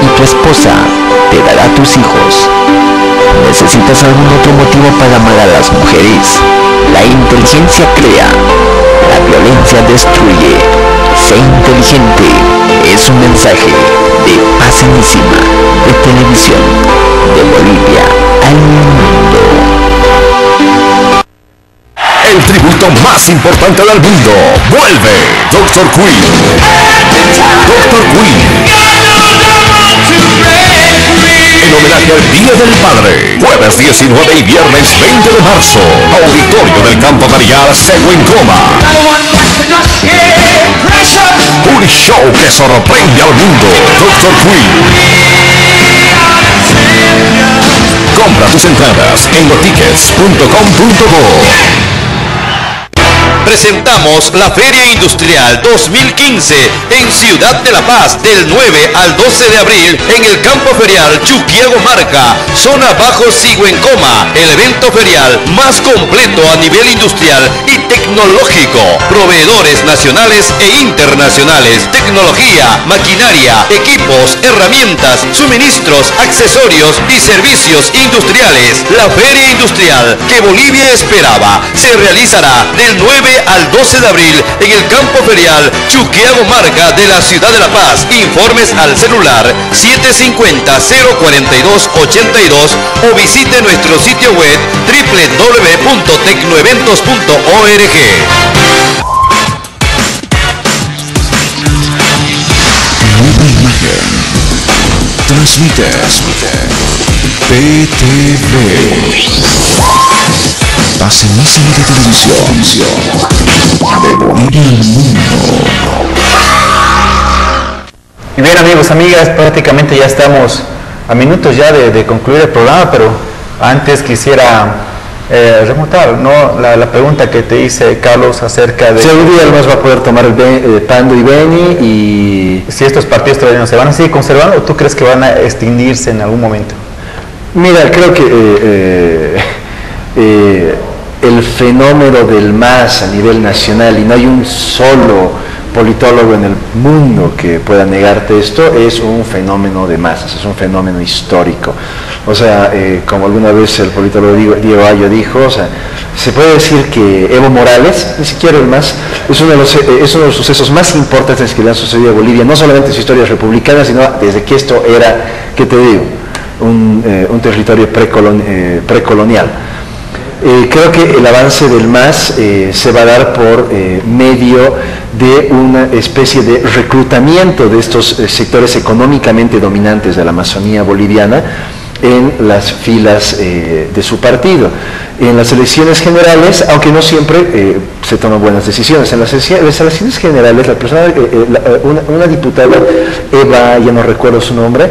Y tu esposa te dará a tus hijos. ¿Necesitas algún otro motivo para amar a las mujeres? La inteligencia crea, la violencia destruye. Sé inteligente es un mensaje de Pasenísima, de Televisión, de Bolivia al mundo. El tributo más importante del mundo vuelve. Dr. Queen. Dr. Queen. En homenaje al Día del Padre, jueves 19 y viernes 20 de marzo, auditorio del Campo Ferial Seguin Coma. Un show que sorprende al mundo. Dr. Queen. Compra tus entradas en lotickets.com.bo. Presentamos la Feria Industrial 2015 en Ciudad de La Paz del 9 al 12 de abril en el Campo Ferial Chuquiago Marca, zona Bajo Sigüencoma, el evento ferial más completo a nivel industrial y tecnológico. Proveedores nacionales e internacionales, tecnología, maquinaria, equipos, herramientas, suministros, accesorios y servicios industriales. La Feria Industrial que Bolivia esperaba se realizará del 9 al 12 de abril en el Campo Ferial Chuquiago Marca de la Ciudad de La Paz. Informes al celular 750-042-82 o visite nuestro sitio web www.tecnoeventos.org. Nueva imagen. Transmite PTV. Pasenísima de Televisión. De Bolivia al mundo. Y bien, amigos, amigas, prácticamente ya estamos a minutos ya de concluir el programa, pero antes quisiera remontar, ¿no?, la pregunta que te hice, Carlos, acerca de... Si algún día además va a poder tomar el Pando y Beni y... Si estos partidos todavía no se van a seguir conservando, ¿o tú crees que van a extinguirse en algún momento? Mira, creo que el fenómeno del MAS a nivel nacional, y no hay un solo politólogo en el mundo que pueda negarte esto, es un fenómeno de masas, es un fenómeno histórico. O sea, como alguna vez el politólogo Diego Ayo dijo, o sea, se puede decir que Evo Morales, ni siquiera el MAS, es uno de los sucesos más importantes que le han sucedido a Bolivia, no solamente en su historia republicana, sino desde que esto era, ¿qué te digo?, un territorio precolonial. Creo que el avance del MAS se va a dar por medio de una especie de reclutamiento de estos sectores económicamente dominantes de la Amazonía boliviana en las filas de su partido. En las elecciones generales, aunque no siempre se toman buenas decisiones, en las elecciones generales la persona, una diputada, Eva, ya no recuerdo su nombre,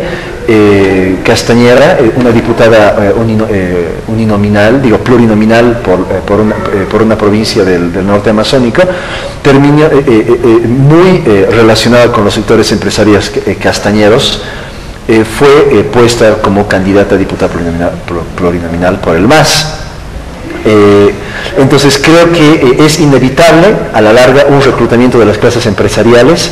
Castañera, una diputada uninominal, digo plurinominal por una provincia del norte amazónico, terminó muy relacionada con los sectores empresariales castañeros, fue puesta como candidata a diputada plurinominal por el MAS. Entonces creo que es inevitable a la larga un reclutamiento de las clases empresariales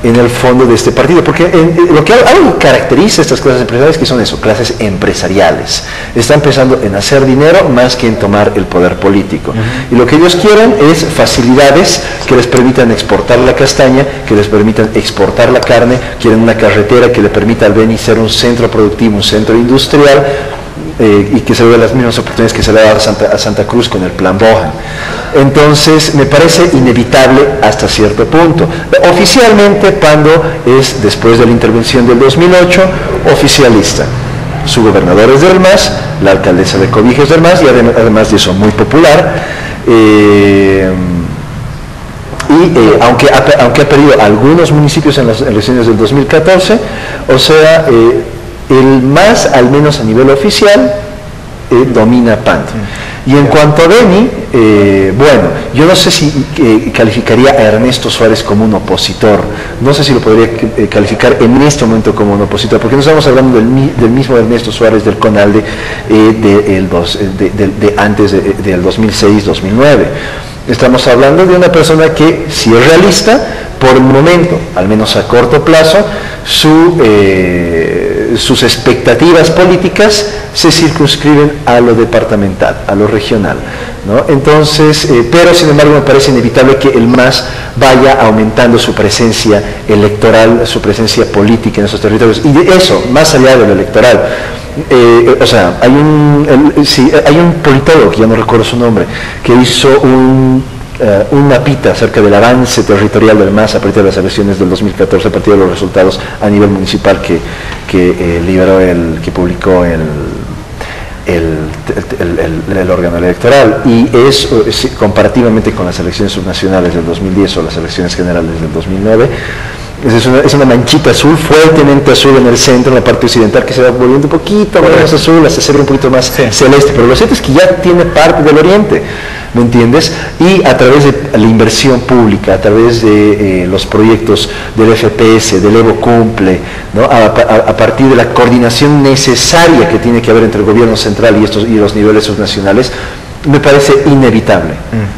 en el fondo de este partido, porque algo que caracteriza a estas clases empresariales, que son eso, clases empresariales, están pensando en hacer dinero más que en tomar el poder político, y lo que ellos quieren es facilidades que les permitan exportar la castaña, que les permitan exportar la carne, quieren una carretera que le permita al Beni ser un centro productivo, un centro industrial, y que se le den las mismas oportunidades que se le ha dado a Santa Cruz con el plan Bohan. Entonces me parece inevitable hasta cierto punto. Oficialmente Pando es, después de la intervención del 2008, oficialista. Su gobernador es del MAS, la alcaldesa de Cobija es del MAS, y además de eso muy popular. Aunque ha perdido algunos municipios en las elecciones del 2014, o sea, el MAS, al menos a nivel oficial, domina Pando. Y en cuanto a Beni, bueno, yo no sé si calificaría a Ernesto Suárez como un opositor, no sé si lo podría calificar en este momento como un opositor, porque no estamos hablando del mismo Ernesto Suárez del CONALDE antes del 2006-2009. Estamos hablando de una persona que, si es realista, por el momento, al menos a corto plazo, sus expectativas políticas se circunscriben a lo departamental, a lo regional, ¿no? Entonces, pero sin embargo me parece inevitable que el MAS vaya aumentando su presencia electoral, su presencia política en esos territorios, y de eso, más allá de lo electoral. O sea, hay un politólogo, que ya no recuerdo su nombre, que hizo un mapita acerca del avance territorial del MAS a partir de las elecciones del 2014, a partir de los resultados a nivel municipal que publicó el órgano electoral, y es comparativamente con las elecciones subnacionales del 2010 o las elecciones generales del 2009, es una manchita azul, fuertemente azul en el centro, en la parte occidental, que se va volviendo un poquito menos azul, se ve un poquito más celeste, pero lo cierto es que ya tiene parte del oriente, ¿me entiendes? Y a través de la inversión pública, a través de los proyectos del FPS, del Evo Cumple, ¿no? A partir de la coordinación necesaria que tiene que haber entre el gobierno central y los niveles subnacionales, me parece inevitable,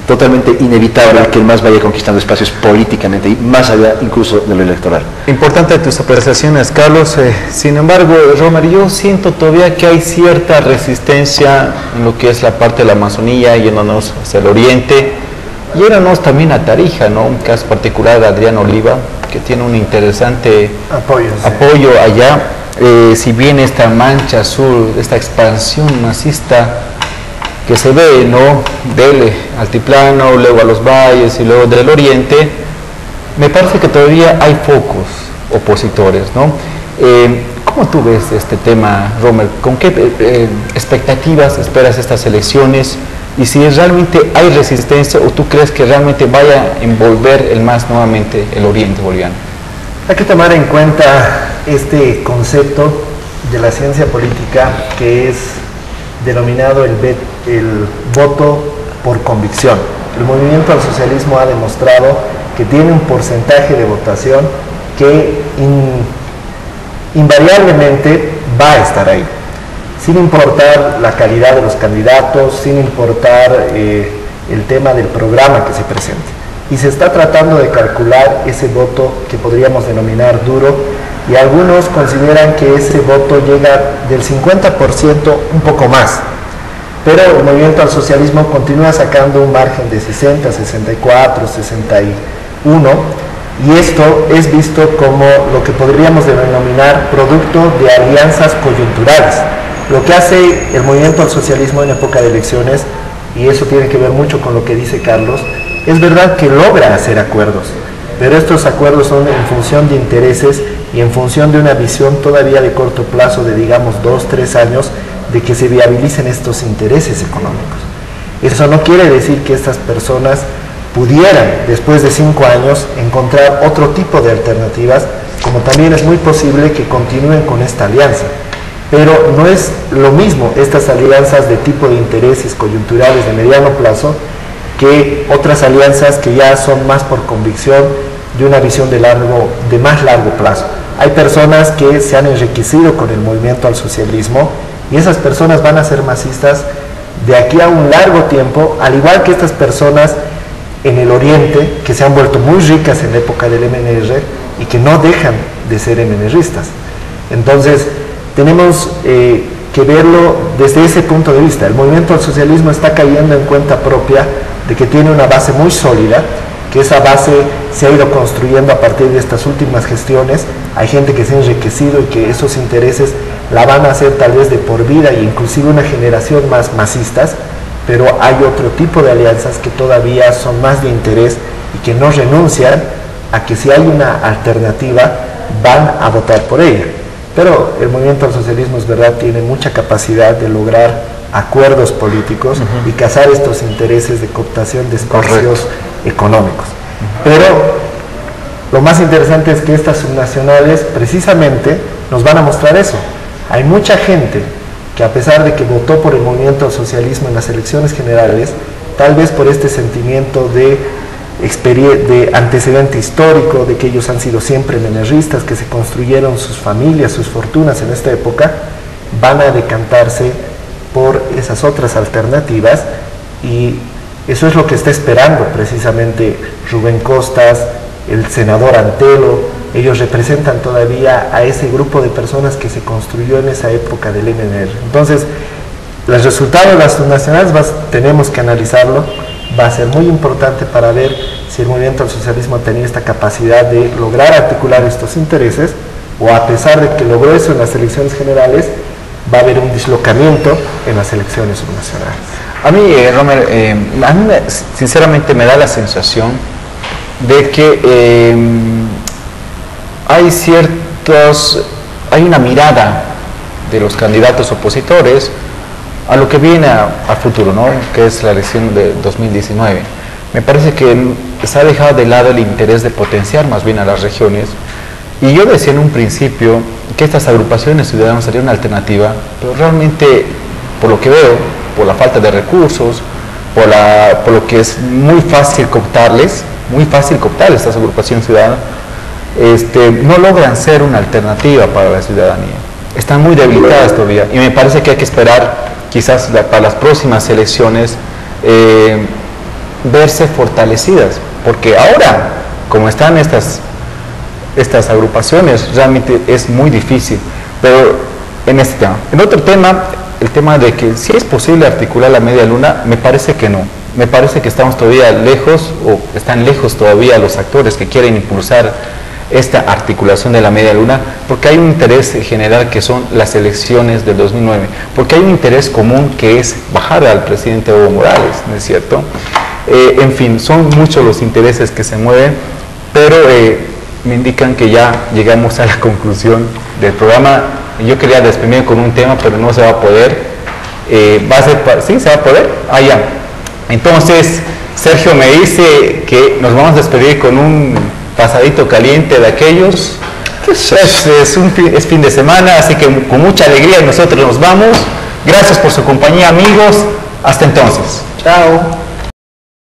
totalmente inevitable que el MAS vaya conquistando espacios políticamente, y más allá incluso de lo electoral. Importante tus apreciaciones, Carlos. Sin embargo, Romer, yo siento todavía que hay cierta resistencia en lo que es la parte de la Amazonía, yéndonos hacia el oriente, yéndonos también a Tarija, ¿no? Un caso particular de Adrián Oliva, que tiene un interesante apoyo allá. Si bien esta mancha azul, esta expansión masista que se ve, ¿no?, del altiplano, luego a los valles y luego del oriente, me parece que todavía hay focos opositores, ¿no? ¿Cómo tú ves este tema, Romer? ¿Con qué expectativas esperas estas elecciones? Y si realmente hay resistencia, o tú crees que realmente vaya a envolver el MAS nuevamente el oriente boliviano. Hay que tomar en cuenta este concepto de la ciencia política, que es denominado el voto por convicción. El movimiento al socialismo ha demostrado que tiene un porcentaje de votación que invariablemente va a estar ahí, sin importar la calidad de los candidatos, sin importar el tema del programa que se presente. Y se está tratando de calcular ese voto que podríamos denominar duro, y algunos consideran que ese voto llega del 50%, un poco más. Pero el movimiento al socialismo continúa sacando un margen de 60, 64, 61, y esto es visto como lo que podríamos denominar producto de alianzas coyunturales. Lo que hace el movimiento al socialismo en época de elecciones, y eso tiene que ver mucho con lo que dice Carlos, es verdad que logra hacer acuerdos, pero estos acuerdos son en función de intereses y en función de una visión todavía de corto plazo, de digamos 2-3 años, de que se viabilicen estos intereses económicos. Eso no quiere decir que estas personas pudieran, después de 5 años, encontrar otro tipo de alternativas, como también es muy posible que continúen con esta alianza. Pero no es lo mismo estas alianzas de tipo de intereses coyunturales de mediano plazo que otras alianzas que ya son más por convicción, de una visión de más largo plazo. Hay personas que se han enriquecido con el movimiento al socialismo, y esas personas van a ser masistas de aquí a un largo tiempo, al igual que estas personas en el oriente, que se han vuelto muy ricas en la época del MNR y que no dejan de ser MNRistas. Entonces, tenemos que verlo desde ese punto de vista. El movimiento al socialismo está cayendo en cuenta propia de que tiene una base muy sólida, que esa base se ha ido construyendo a partir de estas últimas gestiones. Hay gente que se ha enriquecido y que esos intereses la van a hacer tal vez de por vida, e inclusive una generación más masistas, pero hay otro tipo de alianzas que todavía son más de interés y que no renuncian a que si hay una alternativa van a votar por ella. Pero el movimiento al socialismo, es verdad, tiene mucha capacidad de lograr acuerdos políticos y cazar estos intereses de cooptación de espacios económicos. Pero lo más interesante es que estas subnacionales precisamente nos van a mostrar eso. Hay mucha gente que, a pesar de que votó por el movimiento al socialismo en las elecciones generales, tal vez por este sentimiento de antecedente histórico, de que ellos han sido siempre MNRistas, que se construyeron sus familias, sus fortunas en esta época, van a decantarse por esas otras alternativas, y eso es lo que está esperando precisamente Rubén Costas, el senador Antelo, ellos representan todavía a ese grupo de personas que se construyó en esa época del MNR. Entonces, los resultados de las subnacionales tenemos que analizarlo, va a ser muy importante para ver si el movimiento al socialismo tenía esta capacidad de lograr articular estos intereses, o a pesar de que logró eso en las elecciones generales, va a haber un dislocamiento en las elecciones subnacionales. A mí, Romer, sinceramente me da la sensación de que hay una mirada de los candidatos opositores a lo que viene a futuro, ¿no? Que es la elección de 2019. Me parece que se ha dejado de lado el interés de potenciar más bien a las regiones, y yo decía en un principio que estas agrupaciones ciudadanas serían una alternativa, pero realmente, por lo que veo, por la falta de recursos, por lo que es muy fácil cooptarles estas agrupaciones ciudadanas, no logran ser una alternativa para la ciudadanía. Están muy debilitadas todavía, y me parece que hay que esperar quizás para las próximas elecciones verse fortalecidas, porque ahora, como están estas agrupaciones, realmente es muy difícil. Pero en este tema, en otro tema, el tema de que si es posible articular la media luna, me parece que no. Me parece que estamos todavía lejos, o están lejos todavía los actores que quieren impulsar esta articulación de la media luna, porque hay un interés general que son las elecciones del 2009, porque hay un interés común que es bajar al presidente Evo Morales, ¿no es cierto? En fin, son muchos los intereses que se mueven, pero me indican que ya llegamos a la conclusión del programa. Yo quería despedirme con un tema, pero no se va a poder. ¿Sí? ¿Se va a poder? Ah, ya. Entonces, Sergio me dice que nos vamos a despedir con un pasadito caliente de aquellos. Es fin de semana, así que con mucha alegría nosotros nos vamos. Gracias por su compañía, amigos. Hasta entonces. Chao.